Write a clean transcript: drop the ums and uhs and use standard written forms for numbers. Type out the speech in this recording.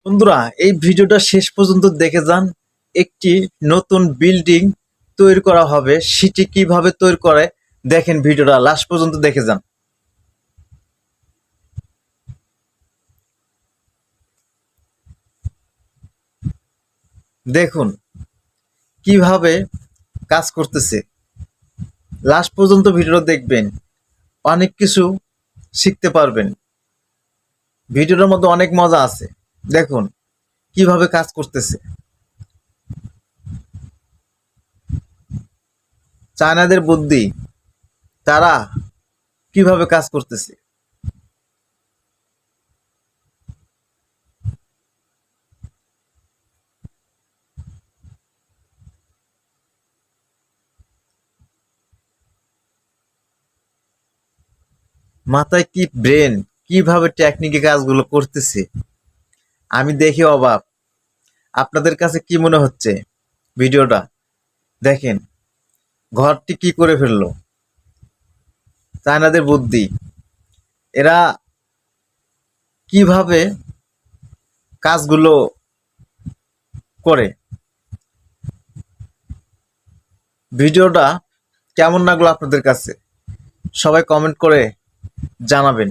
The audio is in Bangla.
বন্ধুরা, এই ভিডিওটা শেষ পর্যন্ত দেখে যান। একটি নতুন বিল্ডিং তৈরি করা হবে, সেটি কিভাবে তৈরি করে দেখেন। ভিডিওটা লাস্ট পর্যন্ত দেখে যান। দেখুন কিভাবে কাজ করতেছে। লাস্ট পর্যন্ত ভিডিওটা দেখবেন, অনেক কিছু শিখতে পারবেন। ভিডিওটার মধ্যে অনেক মজা আছে। দেখুন কিভাবে কাজ করতেছে। চায়নাদের বুদ্ধি, তারা কিভাবে কাজ করতেছে। মাথায় কি ব্রেন, কিভাবে টেকনিকে কাজগুলো করতেছে, আমি দেখে অবাক। আপনাদের কাছে কি মনে হচ্ছে? ভিডিওটা দেখেন, ঘরটি কি করে ফেললো। চায়নাদের বুদ্ধি, এরা কিভাবে কাজগুলো করে। ভিডিওটা কেমন লাগলো আপনাদের কাছে? সবাই কমেন্ট করে জানাবেন।